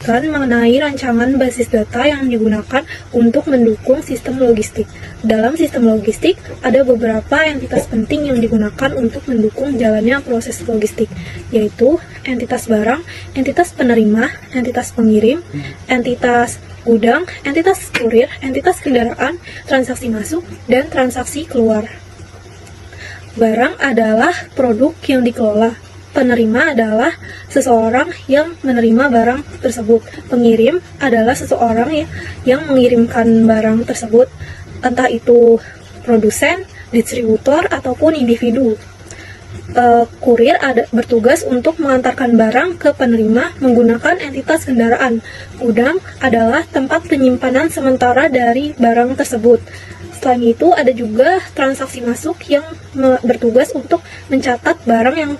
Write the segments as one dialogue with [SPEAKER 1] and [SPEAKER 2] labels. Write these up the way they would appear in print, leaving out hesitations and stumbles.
[SPEAKER 1] jelaskan mengenai rancangan basis data yang digunakan untuk mendukung sistem logistik. Dalam sistem logistik, ada beberapa entitas penting yang digunakan untuk mendukung jalannya proses logistik, yaitu entitas barang, entitas penerima, entitas pengirim, entitas gudang, entitas kurir, entitas kendaraan, transaksi masuk, dan transaksi keluar. Barang adalah produk yang dikelola. Penerima adalah seseorang yang menerima barang tersebut. Pengirim adalah seseorang yang mengirimkan barang tersebut, entah itu produsen, distributor, ataupun individu. Kurir bertugas untuk mengantarkan barang ke penerima menggunakan entitas kendaraan. Gudang adalah tempat penyimpanan sementara dari barang tersebut. Selain itu, ada juga transaksi masuk yang bertugas untuk mencatat barang yang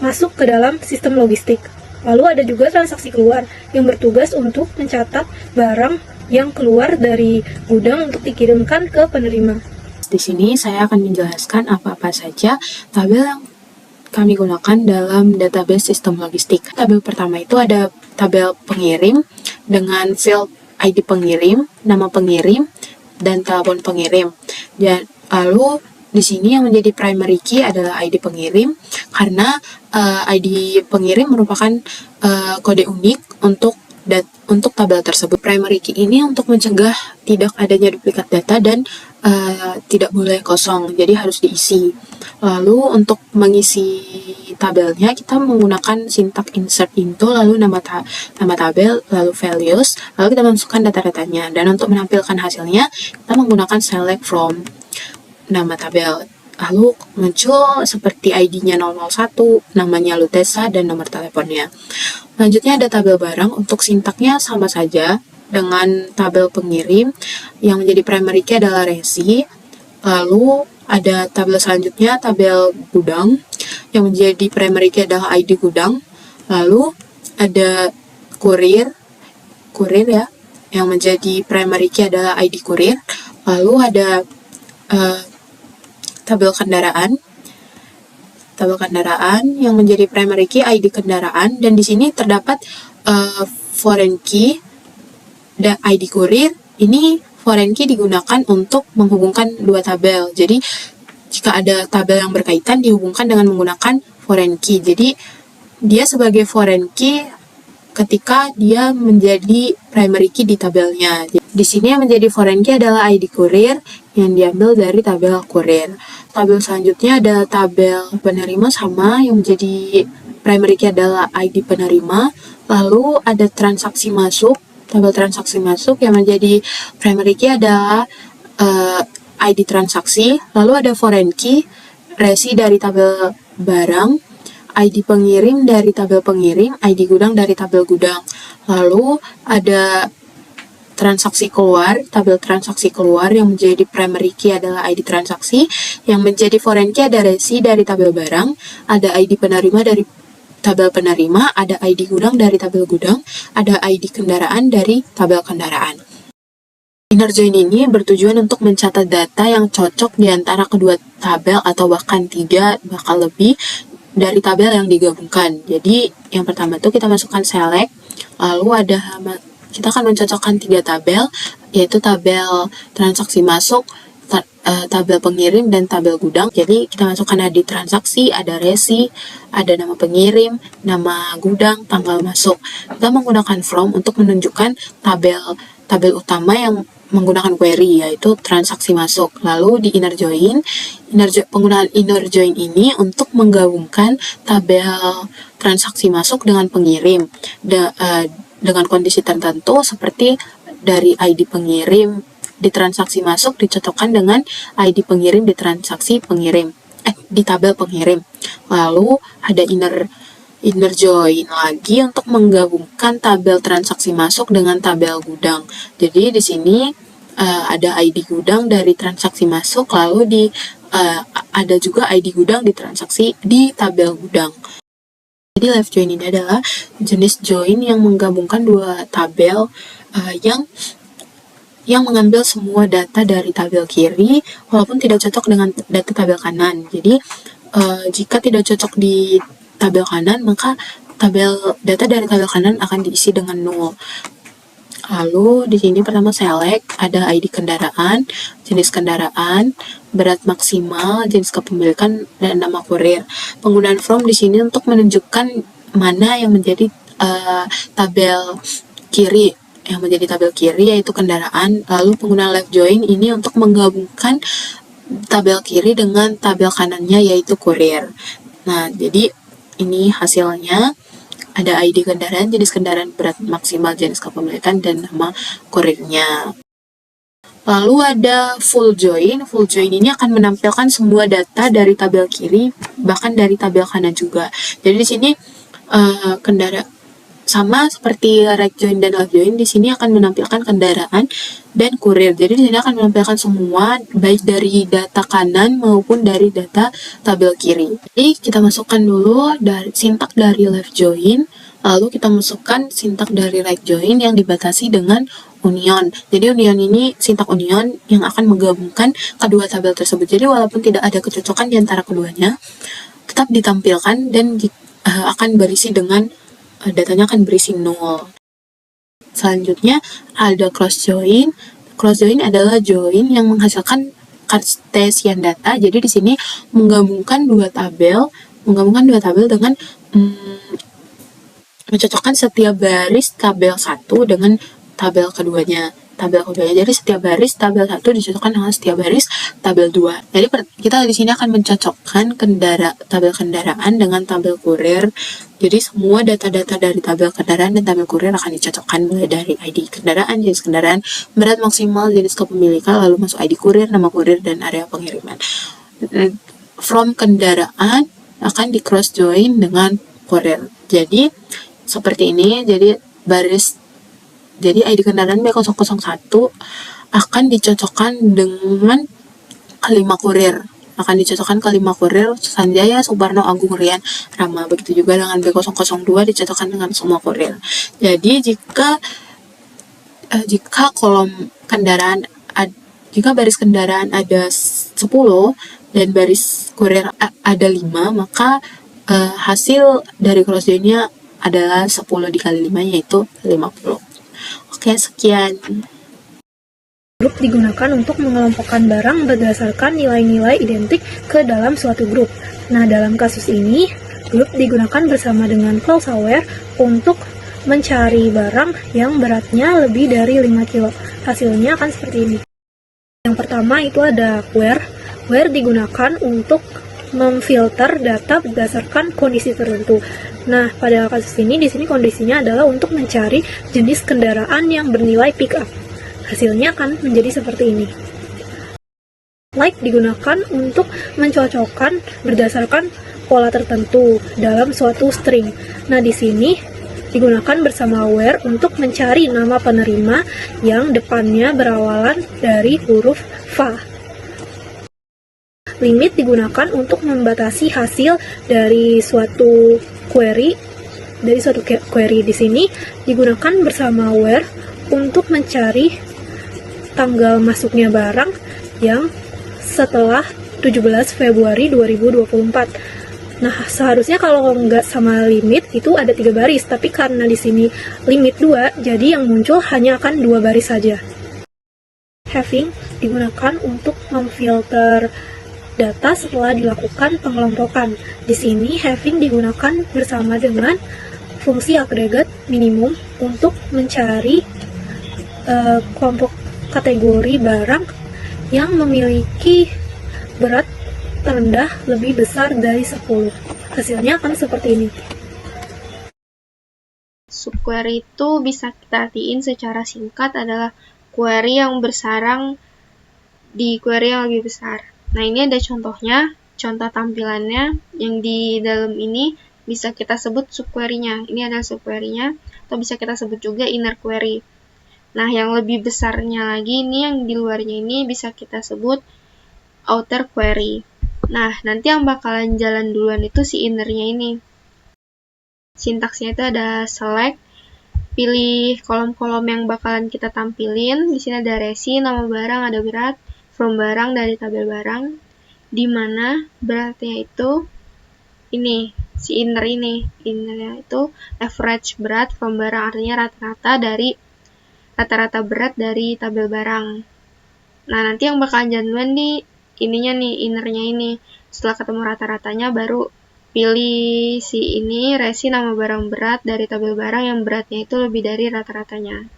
[SPEAKER 1] masuk ke dalam sistem logistik. Lalu ada juga transaksi keluar yang bertugas untuk mencatat barang yang keluar dari gudang untuk dikirimkan ke penerima.
[SPEAKER 2] Di sini saya akan menjelaskan apa-apa saja tabel yang kami gunakan dalam database sistem logistik. Tabel pertama itu ada tabel pengirim dengan field ID pengirim, nama pengirim, dan telepon pengirim. Dan lalu di sini yang menjadi primary key adalah ID pengirim karena ID pengirim merupakan kode unik untuk tabel tersebut. Primary key ini untuk mencegah tidak adanya duplikat data dan tidak boleh kosong, jadi harus diisi. Lalu untuk mengisi tabelnya kita menggunakan sintak insert into, lalu nama tabel, lalu values, lalu kita masukkan data-datanya. Dan untuk menampilkan hasilnya kita menggunakan select from nama tabel. Lalu muncul seperti ID-nya 001, namanya Lutesa, dan nomor teleponnya. Selanjutnya ada tabel barang. Untuk sintaknya sama saja dengan tabel pengirim. Yang menjadi primary key adalah resi. Lalu ada tabel selanjutnya, tabel gudang. Yang menjadi primary key adalah ID gudang. Lalu ada kurir ya. Yang menjadi primary key adalah ID kurir. Lalu ada tabel kendaraan yang menjadi primary key ID kendaraan, dan di sini terdapat foreign key dan ID kurir. Ini foreign key digunakan untuk menghubungkan dua tabel. Jadi jika ada tabel yang berkaitan dihubungkan dengan menggunakan foreign key. Jadi dia sebagai foreign key ketika dia menjadi primary key di tabelnya. Di sini yang menjadi foreign key adalah ID kurir yang diambil dari tabel kurir. Tabel selanjutnya ada tabel penerima sama, yang menjadi primary key adalah ID penerima. Lalu ada transaksi masuk, tabel transaksi masuk yang menjadi primary key adalah ID transaksi. Lalu ada foreign key, resi dari tabel barang, ID pengirim dari tabel pengirim, ID gudang dari tabel gudang. Lalu ada transaksi keluar, tabel transaksi keluar yang menjadi primary key adalah ID transaksi, yang menjadi foreign key ada resi dari tabel barang, ada ID penerima dari tabel penerima, ada ID gudang dari tabel gudang, ada ID kendaraan dari tabel kendaraan. Inner join ini bertujuan untuk mencatat data yang cocok di antara kedua tabel atau bahkan 3 bahkan lebih dari tabel yang digabungkan. Jadi yang pertama itu kita masukkan select, lalu kita akan mencocokkan 3 tabel, yaitu tabel transaksi masuk, tabel pengirim, dan tabel gudang. Jadi kita masukkan ID transaksi, ada resi, ada nama pengirim, nama gudang, tanggal masuk. Kita menggunakan from untuk menunjukkan tabel utama yang menggunakan query, yaitu transaksi masuk. Lalu di inner join, penggunaan inner join ini untuk menggabungkan tabel transaksi masuk dengan pengirim dengan kondisi tertentu, seperti dari ID pengirim di transaksi masuk dicocokkan dengan ID pengirim di transaksi pengirim di tabel pengirim. Lalu ada inner join lagi untuk menggabungkan tabel transaksi masuk dengan tabel gudang. Jadi di sini ada ID gudang dari transaksi masuk, lalu ada juga ID gudang di transaksi di tabel gudang. Jadi left join ini adalah jenis join yang menggabungkan dua tabel yang mengambil semua data dari tabel kiri walaupun tidak cocok dengan data tabel kanan. Jadi jika tidak cocok di tabel kanan, maka data dari tabel kanan akan diisi dengan 0. Lalu di sini pertama select, ada ID kendaraan, jenis kendaraan, berat maksimal, jenis kepemilikan, dan nama kurir. Penggunaan from di sini untuk menunjukkan mana yang menjadi tabel kiri. Yang menjadi tabel kiri yaitu kendaraan. Lalu penggunaan left join ini untuk menggabungkan tabel kiri dengan tabel kanannya yaitu kurir. Nah, jadi ini hasilnya. Ada ID kendaraan, jenis kendaraan, berat maksimal, jenis kepemilikan, dan nama kurirnya. Lalu ada full join. Full join ini akan menampilkan semua data dari tabel kiri, bahkan dari tabel kanan juga. Jadi di sini sama seperti right join dan left join, di sini akan menampilkan kendaraan dan kurir. Jadi di sini akan menampilkan semua, baik dari data kanan maupun dari data tabel kiri. Jadi kita masukkan dulu dari sintak dari left join, lalu kita masukkan sintak dari right join yang dibatasi dengan union. Jadi union ini sintak union yang akan menggabungkan kedua tabel tersebut. Jadi walaupun tidak ada kecocokan di antara keduanya, tetap ditampilkan dan akan berisi dengan datanya akan berisi 0. Selanjutnya ada cross join. Cross join adalah join yang menghasilkan Cartesian data. Jadi di sini menggabungkan dua tabel dengan mencocokkan setiap baris tabel 1 dengan tabel keduanya. Jadi setiap baris tabel 1 dicocokkan dengan setiap baris tabel 2. Jadi kita di sini akan mencocokkan tabel kendaraan dengan tabel kurir. Jadi semua data-data dari tabel kendaraan dan tabel kurir akan dicocokkan, mulai dari ID kendaraan, jenis kendaraan, berat maksimal, jenis kepemilikan, lalu masuk ID kurir, nama kurir, dan area pengiriman. From kendaraan akan di cross join dengan kurir. Jadi seperti ini. Jadi ID kendaraan B001 akan dicocokkan dengan kelima kurir. Sanjaya, Suparno, Agung, Rian, Rama. Begitu juga dengan B002 dicocokkan dengan semua kurir. Jadi jika kolom kendaraan jika baris kendaraan ada 10 dan baris kurir ada 5, maka hasil dari cross join-nya adalah 10 dikali 5 yaitu 50. Oke, sekian.
[SPEAKER 1] Grup digunakan untuk mengelompokkan barang berdasarkan nilai-nilai identik ke dalam suatu grup. Nah, dalam kasus ini, grup digunakan bersama dengan close-aware untuk mencari barang yang beratnya lebih dari 5 kilo. Hasilnya akan seperti ini. Yang pertama itu ada where. Where digunakan untuk memfilter data berdasarkan kondisi tertentu. Nah, pada kasus ini, di sini kondisinya adalah untuk mencari jenis kendaraan yang bernilai pick up. Hasilnya akan menjadi seperti ini. Like digunakan untuk mencocokkan berdasarkan pola tertentu dalam suatu string. Nah, di sini digunakan bersama where untuk mencari nama penerima yang depannya berawalan dari huruf fa. Limit digunakan untuk membatasi hasil dari suatu query. Di sini digunakan bersama where untuk mencari tanggal masuknya barang yang setelah 17 Februari 2024. Nah, seharusnya kalau nggak sama limit itu ada 3 baris, tapi karena di sini limit 2, jadi yang muncul hanya akan 2 baris saja. Having digunakan untuk memfilter data setelah dilakukan pengelompokan. Di sini having digunakan bersama dengan fungsi agregat minimum untuk mencari kelompok kategori barang yang memiliki berat terendah lebih besar dari 10. Hasilnya akan seperti ini.
[SPEAKER 3] Subquery itu bisa kita artiin secara singkat adalah query yang bersarang di query yang lebih besar. Nah, ini ada contohnya, contoh tampilannya yang di dalam ini bisa kita sebut subquery-nya. Ini adalah subquery-nya, atau bisa kita sebut juga inner query. Nah, yang lebih besarnya lagi, ini yang di luarnya ini bisa kita sebut outer query. Nah, nanti yang bakalan jalan duluan itu si innernya ini. Sintaksnya itu ada select, pilih kolom-kolom yang bakalan kita tampilin. Di sini ada resi, nama barang, ada berat, from barang dari tabel barang, di mana beratnya itu ini si innernya itu average berat from barang, artinya rata-rata berat dari tabel barang. Nah, nanti yang bakalan januan nih ininya nih, innernya ini. Setelah ketemu rata-ratanya baru pilih si ini, resi nama barang berat dari tabel barang yang beratnya itu lebih dari rata-ratanya.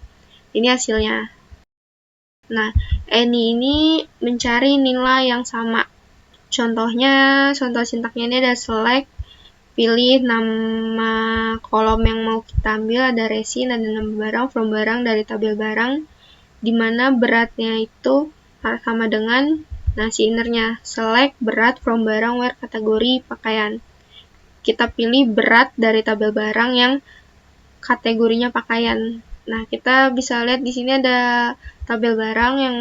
[SPEAKER 3] Ini hasilnya. Nah, ini mencari nilai yang sama. Contohnya, contoh sintaknya ini ada select, pilih nama kolom yang mau kita ambil, ada resi, ada nama barang, from barang dari tabel barang, dimana beratnya itu sama dengan si innernya, select berat from barang where kategori pakaian. Kita pilih berat dari tabel barang yang kategorinya pakaian. Nah, kita bisa lihat di sini ada tabel barang yang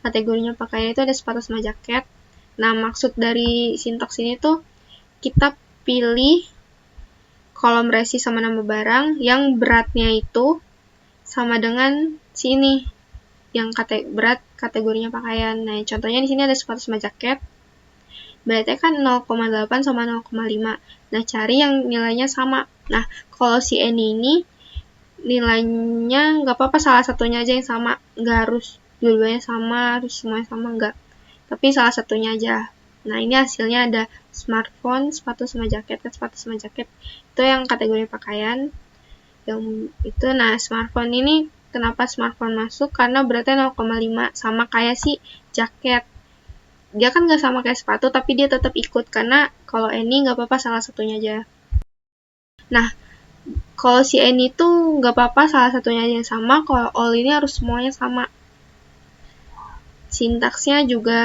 [SPEAKER 3] kategorinya pakaian itu ada sepatu sama jaket. Nah, maksud dari sintaks ini tuh kita pilih kolom resi sama nama barang yang beratnya itu sama dengan si ini, yang berat kategorinya pakaian. Nah, contohnya di sini ada sepatu sama jaket. Beratnya kan 0,8 sama 0,5. Nah, cari yang nilainya sama. Nah, kalau si N ini nilainya nggak apa-apa salah satunya aja yang sama. Nggak harus dua-duanya sama, harus semuanya sama, nggak. Tapi salah satunya aja. Nah, ini hasilnya ada smartphone, sepatu sama jaket. Kan sepatu sama jaket itu yang kategori pakaian. Yang itu, nah smartphone ini kenapa smartphone masuk? Karena beratnya 0,5 sama kayak si jaket. Dia kan nggak sama kayak sepatu, tapi dia tetap ikut karena kalau ini nggak apa-apa salah satunya aja. Nah, kalau si ini tuh nggak apa-apa salah satunya aja yang sama. Kalau all ini harus semuanya sama. Sintaksnya juga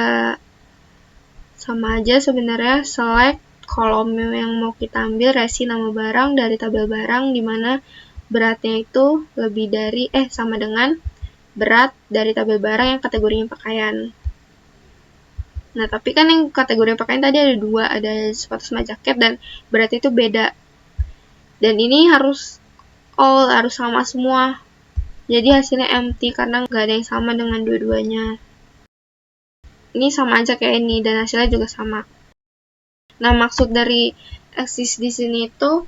[SPEAKER 3] sama aja sebenarnya. Select kolom yang mau kita ambil, resi nama barang dari tabel barang, dimana beratnya itu lebih dari sama dengan berat dari tabel barang yang kategorinya pakaian. Nah, tapi kan yang kategori pakaian tadi ada dua, ada sepatu sama jaket dan beratnya itu beda. Dan ini harus sama semua. Jadi hasilnya empty karena nggak ada yang sama dengan dua-duanya. Ini sama aja kayak ini dan hasilnya juga sama. Nah, maksud dari exist di sini itu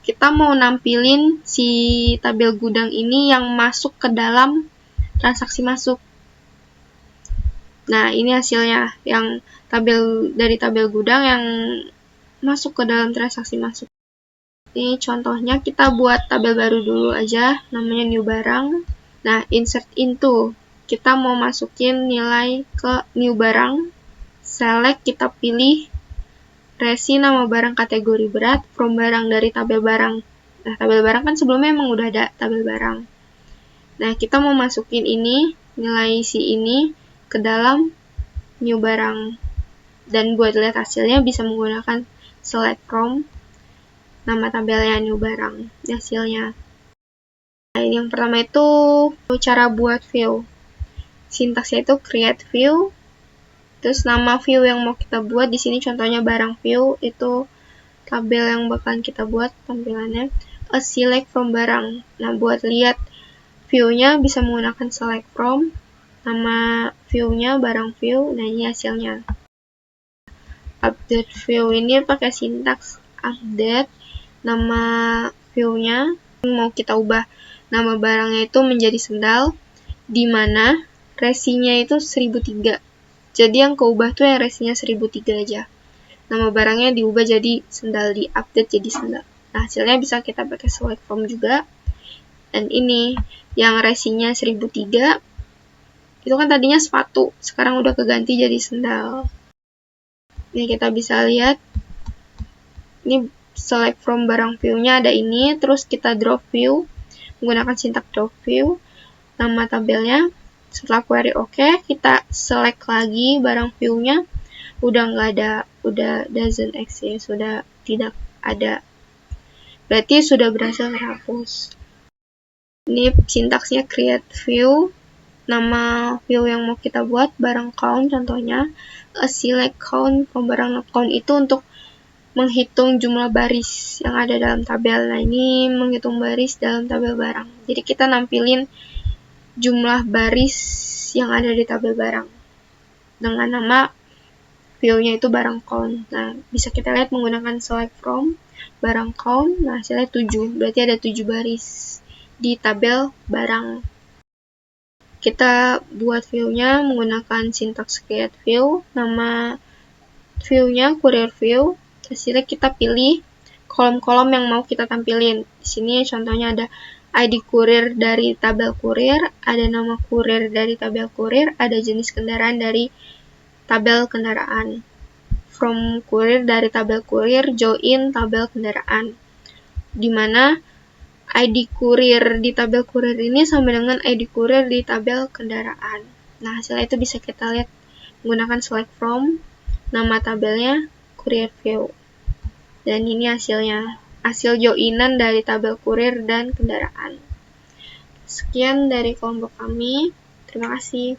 [SPEAKER 3] kita mau nampilin si tabel gudang ini yang masuk ke dalam transaksi masuk. Nah, ini hasilnya yang dari tabel gudang yang masuk ke dalam transaksi masuk. Ini contohnya kita buat tabel baru dulu aja, namanya new barang. Nah, insert into. Kita mau masukin nilai ke new barang. Select, kita pilih resi nama barang kategori berat, from barang dari tabel barang. Nah, tabel barang kan sebelumnya emang udah ada tabel barang. Nah, kita mau masukin ini, nilai si ini, ke dalam new barang. Dan buat lihat hasilnya bisa menggunakan select from nama tabelnya new barang, hasilnya. Nah, yang pertama itu cara buat view. Sintaksnya itu create view. Terus nama view yang mau kita buat di sini contohnya barang view, itu tabel yang bakalan kita buat tampilannya. A select from barang. Nah, buat lihat view-nya bisa menggunakan select from, nama view-nya barang view. Nah, ini hasilnya. Update view ini pakai sintaks update nama view-nya. Mau kita ubah nama barangnya itu menjadi sendal, di mana resinya itu 1003. Jadi yang keubah tuh yang resinya 1003 aja. Nama barangnya diubah jadi sendal, di update jadi sendal. Nah, hasilnya bisa kita pakai select from juga. Dan ini yang resinya 1003 itu kan tadinya sepatu, sekarang udah keganti jadi sendal. Ini kita bisa lihat. Ini select from barang view-nya ada ini, terus kita drop view menggunakan sintaks drop view, nama tabelnya. Setelah query oke, kita select lagi barang view-nya, udah nggak ada, udah doesn't exist, sudah tidak ada. Berarti sudah berhasil terhapus. Ini sintaksnya create view, nama view yang mau kita buat barang count contohnya. A select count, barang count itu untuk menghitung jumlah baris yang ada dalam tabel. Nah, ini menghitung baris dalam tabel barang. Jadi kita nampilin jumlah baris yang ada di tabel barang dengan nama view-nya itu barang count. Nah, bisa kita lihat menggunakan select from, barang count, nah hasilnya 7, berarti ada 7 baris di tabel barang. Kita buat view-nya menggunakan sintaks create view, nama view-nya courier view, hasilnya kita pilih kolom-kolom yang mau kita tampilin. Di sini contohnya ada ID kurir dari tabel kurir, ada nama kurir dari tabel kurir, ada jenis kendaraan dari tabel kendaraan. From kurir dari tabel kurir, join tabel kendaraan. Dimana ID kurir di tabel kurir ini sama dengan ID kurir di tabel kendaraan. Nah, hasilnya itu bisa kita lihat menggunakan select from, nama tabelnya courier view. Dan ini hasilnya, hasil joinan dari tabel kurir dan kendaraan. Sekian dari kelompok kami. Terima kasih.